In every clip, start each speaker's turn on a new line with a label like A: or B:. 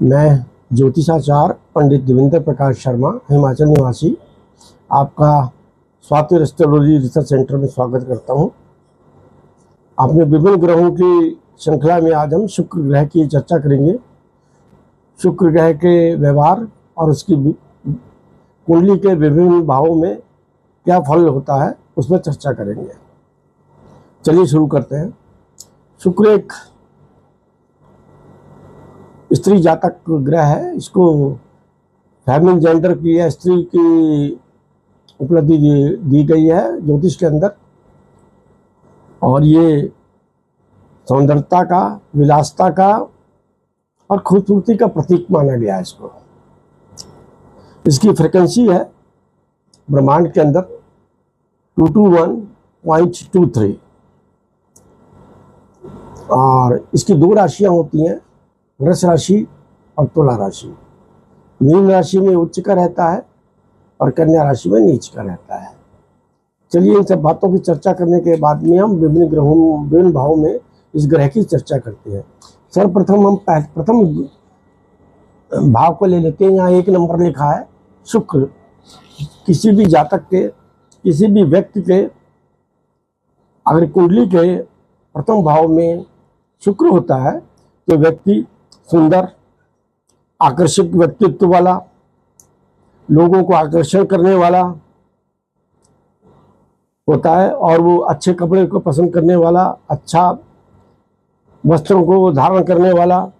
A: मैं ज्योतिषाचार्य पंडित देवेंद्र प्रकाश शर्मा, हिमाचल निवासी, आपका स्वाति एस्ट्रोलॉजी रिसर्च सेंटर में स्वागत करता हूं। अपने विभिन्न ग्रहों की श्रृंखला में आज हम शुक्र ग्रह की चर्चा करेंगे। शुक्र ग्रह के व्यवहार और उसकी कुंडली के विभिन्न भावों में क्या फल होता है उसमें चर्चा करेंगे। चलिए शुरू करते हैं। शुक्र एक स्त्री जातक ग्रह है। इसको फेमिनिन जेंडर की या स्त्री की उपलब्धि दी गई है ज्योतिष के अंदर, और ये सौंदर्यता का, विलासता का और खूबसूरती का प्रतीक माना गया है इसको। इसकी फ्रीक्वेंसी है ब्रह्मांड के अंदर 221.23, और इसकी दो राशियां होती हैं, वृष राशि और तुला राशि। मीन राशि में उच्च का रहता है और कन्या राशि में नीच का रहता है। चलिए इन सब बातों की चर्चा करने के बाद में हम विभिन्न भावों में इस ग्रह की चर्चा करते हैं। सर्वप्रथम हम प्रथम भाव को ले लेते हैं। यहाँ 1 नंबर लिखा है शुक्र। किसी भी जातक के, किसी भी व्यक्ति के अगर कुंडली के प्रथम भाव में शुक्र होता है तो व्यक्ति सुंदर, आकर्षक व्यक्तित्व वाला, लोगों को आकर्षण करने वाला होता है, और वो अच्छे कपड़े को पसंद करने वाला, अच्छा वस्त्रों को धारण करने वाला।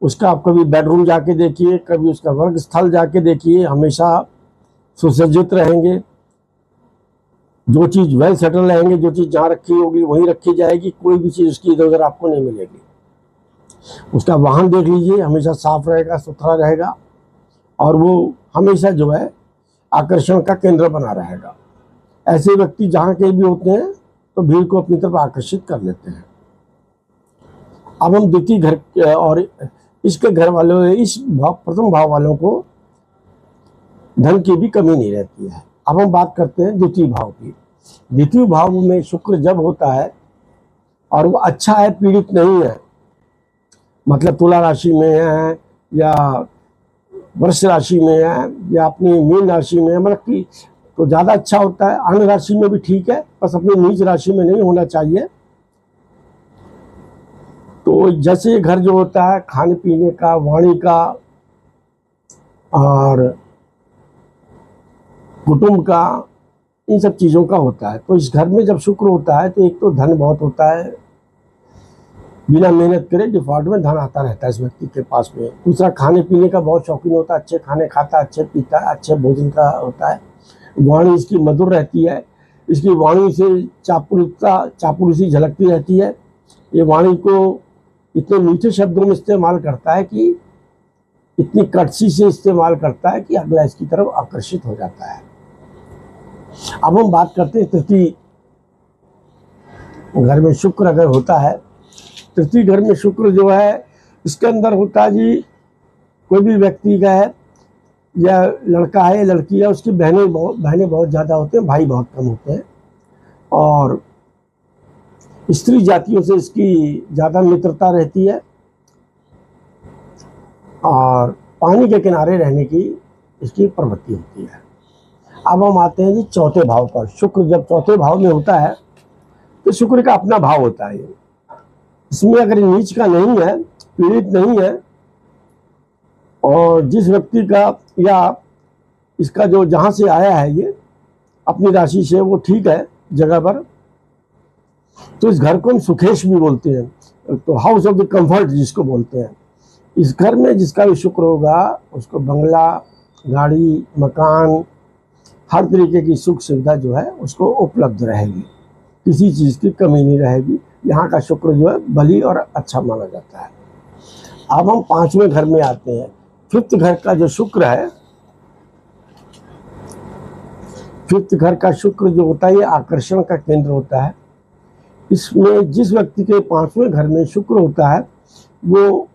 A: उसका आप कभी बेडरूम जाके देखिए, कभी उसका वर्ग स्थल जाके देखिए, हमेशा सुसज्जित रहेंगे। जो चीज़ वेल सेटल रहेंगे, जो चीज़ जहाँ रखी होगी वहीं रखी जाएगी, कोई भी चीज़ उसकी इधर उधर आपको नहीं मिलेगी। उसका वाहन देख लीजिए, हमेशा साफ रहेगा, सुथरा रहेगा, और वो हमेशा जो है आकर्षण का केंद्र बना रहेगा। ऐसे व्यक्ति जहाँ के भी होते हैं तो भीड़ को अपनी तरफ आकर्षित कर लेते हैं। अब हम द्वितीय घर और इसके घर वालों, इस प्रथम भाव वालों को धन की भी कमी नहीं रहती है। अब हम बात करते हैं द्वितीय भाव की। द्वितीय भाव में शुक्र जब होता है और वो अच्छा है, पीड़ित नहीं है, मतलब तुला राशि में है या वृष राशि में है या अपनी मीन राशि में है, मतलब कि तो ज़्यादा अच्छा होता है। अन्य राशि में भी ठीक है, बस अपनी नीच राशि में नहीं होना चाहिए। तो जैसे घर जो होता है खाने पीने का, वाणी का और कुटुंब का, इन सब चीज़ों का होता है। तो इस घर में जब शुक्र होता है तो एक तो धन बहुत होता है, बिना मेहनत करे डिफॉल्ट में धन आता रहता है इस व्यक्ति के पास में। दूसरा, खाने पीने का बहुत शौकीन होता है, अच्छे खाने खाता है, अच्छे पीता है, अच्छे भोजन का होता है। वाणी इसकी मधुर रहती है, इसकी वाणी से चापलूसी झलकती रहती है। ये वाणी को इतने मीठे शब्दों में इस्तेमाल करता है कि इतनी कटसी से इस्तेमाल करता है कि अगला इसकी तरफ आकर्षित हो जाता है। अब हम बात करते हैं तृतीय घर में शुक्र अगर होता है। तृतीय घर में शुक्र जो है, इसके अंदर होता है जी, कोई भी व्यक्ति का है या लड़का है या लड़की है, उसकी बहनें बहुत ज़्यादा होते हैं, भाई बहुत कम होते हैं, और स्त्री जातियों से इसकी ज़्यादा मित्रता रहती है, और पानी के किनारे रहने की इसकी प्रवृत्ति होती है। अब हम आते हैं जी चौथे भाव पर। शुक्र जब चौथे भाव में होता है तो शुक्र का अपना भाव होता है। इसमें अगर नीच का नहीं है, पीड़ित नहीं है, और जिस व्यक्ति का या इसका जो जहाँ से आया है ये अपनी राशि से वो ठीक है जगह पर, तो इस घर को हम सुखेश भी बोलते हैं, तो हाउस ऑफ द कंफर्ट जिसको बोलते हैं। इस घर में जिसका भी शुक्र होगा उसको बंगला, गाड़ी, मकान, हर तरीके की सुख सुविधा जो है उसको उपलब्ध रहेगी, किसी चीज़ की कमी नहीं रहेगी। यहाँ का शुक्र जो है बली और अच्छा माना जाता है। अब हम 5वें घर में आते हैं। 5th घर का जो शुक्र है, 5th घर का शुक्र जो होता है ये आकर्षण का केंद्र होता है। इसमें जिस व्यक्ति के 5वें घर में शुक्र होता है वो,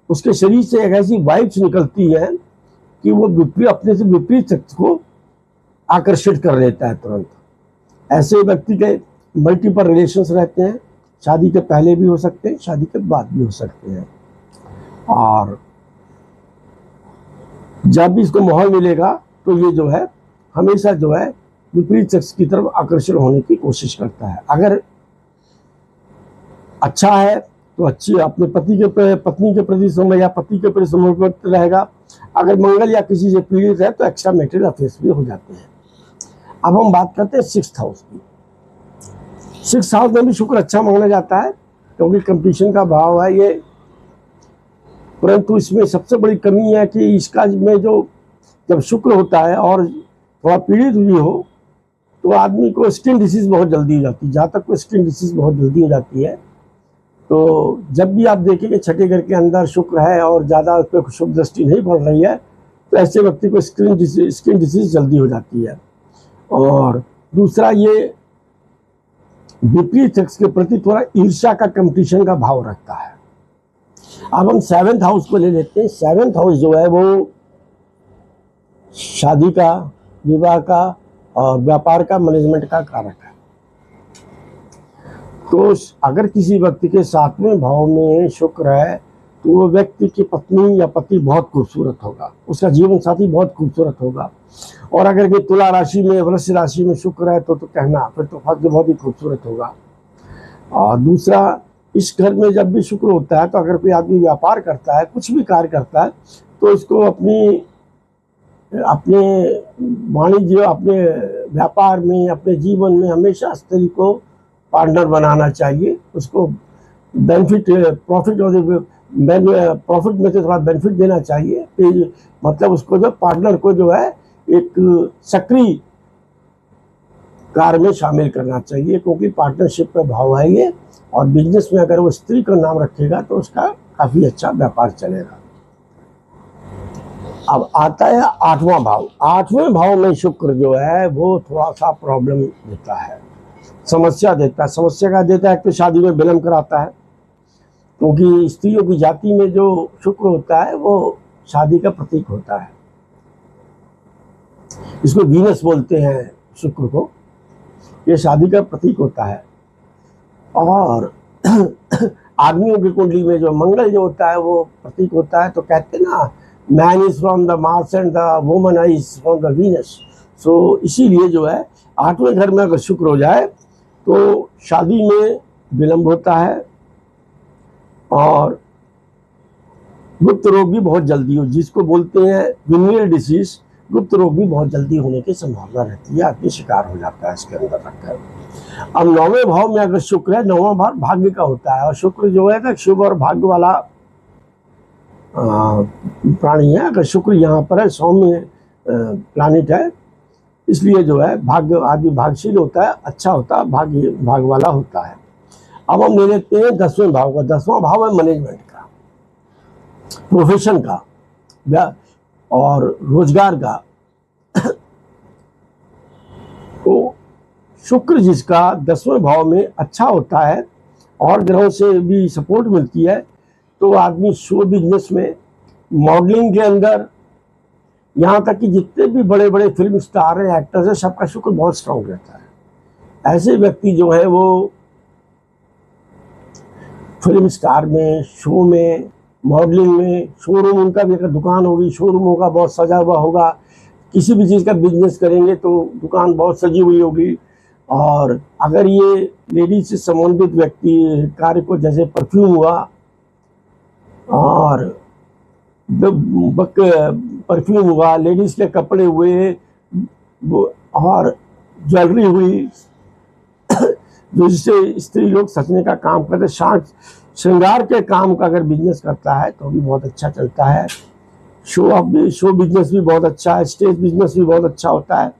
A: उसके शरीर से एक ऐसी वाइब्स निकलती है कि वो अपने से विपरीत शक्ति को आकर्षित कर लेता है तुरंत। ऐसे व्यक्ति के मल्टीपल रिलेशंस रहते हैं, शादी के पहले भी हो सकते हैं, शादी के बाद भी हो सकते हैं। और जब भी इसको माहौल मिलेगा तो ये जो है हमेशा जो है विपरीत सेक्स की तरफ आकर्षण होने की कोशिश करता है। अगर अच्छा है तो अच्छी अपने पत्नी के प्रति समय या पति के प्रति समर्पित रहेगा। अगर मंगल या किसी से पीड़ित है तो एक्स्ट्रा मैरिटल अफेयर्स भी हो जाते हैं। अब हम बात करते हैं 6th हाउस की। 6th हाउस में भी शुक्र अच्छा माना जाता है क्योंकि कंपटीशन का भाव है ये, परंतु इसमें सबसे बड़ी कमी है कि इसका में जो जब शुक्र होता है और थोड़ा पीड़ित भी हो तो आदमी को स्किन डिसीज बहुत जल्दी हो जाती है। जहाँ तक को स्किन डिसीज बहुत जल्दी हो जाती है, तो जब भी आप देखेंगे छठे घर के अंदर शुक्र है और ज़्यादा उस पर शुभ दृष्टि नहीं पड़ रही है तो ऐसे व्यक्ति को स्किन डिसीज जल्दी हो जाती है। और दूसरा ये विपरीत सेक्स के प्रति थोड़ा ईर्ष्या का कंपटीशन का भाव रखता है। अब हम 7th हाउस को ले लेते हैं। 7th हाउस जो है वो शादी का, विवाह का और व्यापार का, मैनेजमेंट का कारक है। तो अगर किसी व्यक्ति के 7वें भाव में शुक्र है तो वो व्यक्ति की पत्नी या पति बहुत खूबसूरत होगा, उसका जीवन साथी बहुत खूबसूरत होगा। और अगर ये तुला राशि में, वृष राशि में शुक्र है तो कहना फिर तो बहुत ही खूबसूरत होगा। और दूसरा, इस घर में जब भी शुक्र होता है तो अगर कोई आदमी व्यापार करता है, कुछ भी कार्य करता है, तो इसको अपने वाणिज्य, अपने व्यापार में, अपने जीवन में हमेशा स्त्री को पार्टनर बनाना चाहिए। उसको बेनिफिट, प्रॉफिट में से थोड़ा बेनिफिट देना चाहिए। मतलब उसको जो पार्टनर को जो है एक सक्रिय कार्य में शामिल करना चाहिए, क्योंकि पार्टनरशिप का भाव है ये। और बिजनेस में अगर वो स्त्री का नाम रखेगा तो उसका काफी अच्छा व्यापार चलेगा। अब आता है 8वां भाव। 8वें भाव में शुक्र जो है वो थोड़ा सा प्रॉब्लम देता है, समस्या देता है। समस्या का देता है, एक तो शादी में विलंब कराता है, क्योंकि स्त्रियों की जाति में जो शुक्र होता है वो शादी का प्रतीक होता है। इसको वीनस बोलते हैं शुक्र को, ये शादी का प्रतीक होता है। और आदमियों की कुंडली में जो मंगल जो होता है वो प्रतीक होता है। तो कहते हैं ना, man is from the Mars and the woman is from the Venus. सो इसीलिए जो है 8वें घर में अगर शुक्र हो जाए तो शादी में विलंब होता है और गुप्त रोग भी बहुत जल्दी हो, जिसको बोलते हैं विनियल डिसीज, गुप्त रोग भी बहुत जल्दी होने की संभावना रहती है, आदमी शिकार हो जाता है इसके अंदर रखकर। अब 9वें भाव में अगर शुक्र है, 9वां भाव भाग्य का होता है और शुक्र जो है ना शुभ और भाग्य वाला प्राणी है। अगर शुक्र यहाँ पर है, सौम्य प्लानिट है, इसलिए जो है भाग्य, आदमी भाग्यशील होता है, अच्छा होता है, भाग्य वाला होता है। अब हम ले लेते हैं 10वें भाव का। 10वां भाव है मैनेजमेंट का, प्रोफेशन का और रोजगार का। तो शुक्र जिसका 10वें भाव में अच्छा होता है और ग्रहों से भी सपोर्ट मिलती है, तो आदमी शो बिजनेस में, मॉडलिंग के अंदर, यहाँ तक कि जितने भी बड़े बड़े फिल्म स्टार हैं, एक्टर्स हैं, सबका शुक्र बहुत स्ट्रांग रहता है। ऐसे व्यक्ति जो है वो फिल्म स्टार में, शो में, मॉडलिंग में, शोरूम उनका भी, अगर दुकान होगी शोरूम होगा, बहुत सजा हुआ होगा। किसी भी चीज़ का बिजनेस करेंगे तो दुकान बहुत सजी हुई होगी। और अगर ये लेडीज से संबंधित व्यक्ति कार्य को, जैसे परफ्यूम हुआ और परफ्यूम हुआ, लेडीज के कपड़े हुए और ज्वेलरी हुई, जो जिससे स्त्री लोग सजने का काम करते, श्रृंगार के काम का अगर बिजनेस करता है तो भी बहुत अच्छा चलता है। शो बिजनेस भी बहुत अच्छा है, स्टेज बिजनेस भी बहुत अच्छा होता है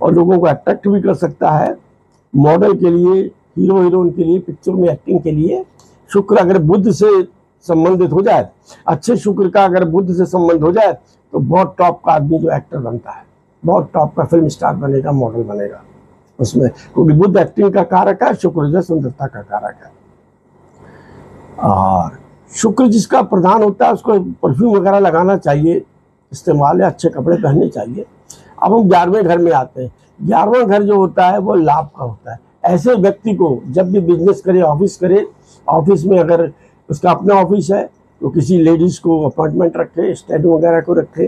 A: और लोगों को अट्रैक्ट भी कर सकता है। मॉडल के लिए, हीरो हीरोइन के लिए, पिक्चर में एक्टिंग के लिए शुक्र अगर बुध से संबंधित हो जाए, अच्छे शुक्र का अगर बुध से संबंध हो जाए तो बहुत टॉप का आदमी जो एक्टर बनता है, बहुत टॉप का फिल्म स्टार बनेगा, मॉडल बनेगा उसमें, क्योंकि बुध एक्टिंग का कारक है, शुक्र जो सुंदरता का कारक है। और शुक्र जिसका प्रधान होता है उसको परफ्यूम वगैरह लगाना चाहिए, इस्तेमाल, या अच्छे कपड़े पहनने चाहिए। अब हम 11वें घर में आते हैं। 11वां घर जो होता है वो लाभ का होता है। ऐसे व्यक्ति को जब भी बिजनेस करे, ऑफिस करे, ऑफिस में अगर उसका अपना ऑफिस है तो किसी लेडीज को अपॉइंटमेंट रखे, स्टेनो वगैरह को रखे,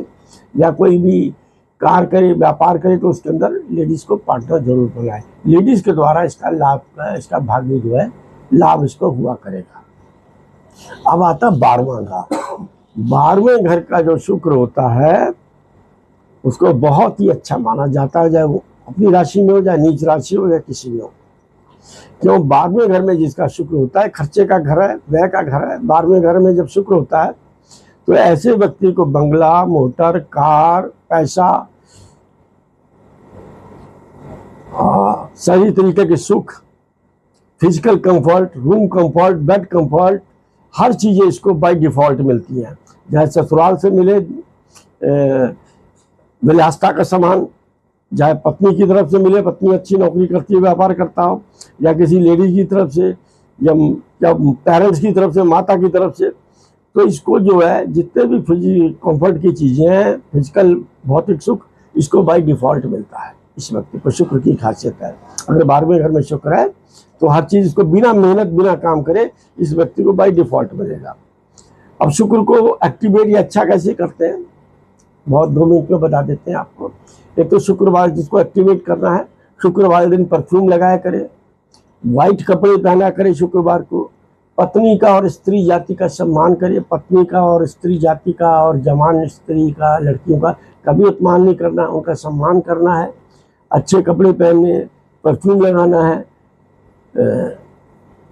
A: या कोई भी कार करे, व्यापार करे, तो उसके अंदर लेडीज को पार्टनर जरूर बनाए। लेडीज के द्वारा इसका लाभ, इसका भाग्य जो है लाभ इसको हुआ करेगा। अब आता 12वां घर। 12वें घर का जो शुक्र होता है उसको बहुत ही अच्छा माना जाता है, चाहे वो अपनी राशि में हो, चाहे नीच राशि हो, या किसी में हो। क्यों? 12वें घर में जिसका शुक्र होता है, खर्चे का घर है, व्यय का घर है। 12वें घर में जब शुक्र होता है तो ऐसे व्यक्ति को बंगला, मोटर, कार, पैसा, सही तरीके के सुख, physical comfort, room comfort, bed comfort, हर चीज़ें इसको बाय डिफ़ॉल्ट मिलती हैं। चाहे ससुराल से मिले विलासिता का सामान, चाहे पत्नी की तरफ से मिले, पत्नी अच्छी नौकरी करती है, व्यापार करता हो, या किसी लेडीज की तरफ से, या पेरेंट्स की तरफ से, माता की तरफ से, तो इसको जो है जितने भी कंफर्ट की चीज़ें हैं, फिजिकल भौतिक सुख, इसको बाय डिफ़ॉल्ट मिलता है। इस व्यक्ति को शुक्र की खासियत है। अगर 12वें घर में शुक्र है तो हर चीज़ इसको बिना मेहनत, बिना काम करे इस व्यक्ति को बाय डिफ़ॉल्ट मिलेगा। अब शुक्र को एक्टिवेट या अच्छा कैसे करते हैं, बहुत 2 मिनट में बता देते हैं आपको। एक तो शुक्रवार जिसको एक्टिवेट करना है, शुक्रवार दिन परफ्यूम लगाया करे, वाइट कपड़े पहना करे शुक्रवार को, पत्नी का और स्त्री जाति का सम्मान करे। पत्नी का और स्त्री जाति का और जवान स्त्री का, लड़कियों का कभी अपमान नहीं करना, उनका सम्मान करना है। अच्छे कपड़े पहनने, परफ्यूम लगाना है,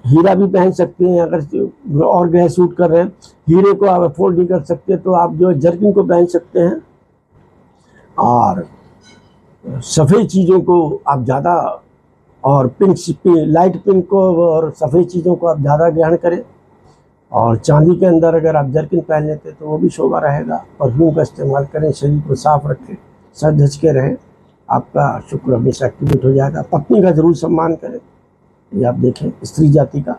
A: हीरा भी पहन सकते हैं अगर और ग्रह सूट कर रहे हैं। हीरे को आप अफोर्ड नहीं कर सकते तो आप जो जर्किन को पहन सकते हैं, और सफ़ेद चीज़ों को आप ज़्यादा, और पिंक, लाइट पिंक को और सफ़ेद चीज़ों को आप ज़्यादा ग्रहण करें। और चांदी के अंदर अगर आप जर्किन पहन लेते तो वो भी शोभा रहेगा। परफ्यूम का इस्तेमाल करें, शरीर को साफ रखें, सज धज के रहें, आपका शुक्र हमेशा एक्टिवेट हो जाएगा। पत्नी का जरूर सम्मान करें। ये आप देखें, स्त्री जाति का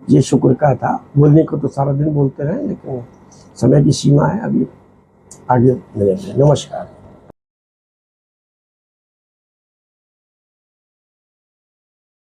A: ये शुक्र का था। बोलने को तो सारा दिन बोलते रहे, लेकिन समय की सीमा है। अभी आगे मिलेंगे। नमस्कार।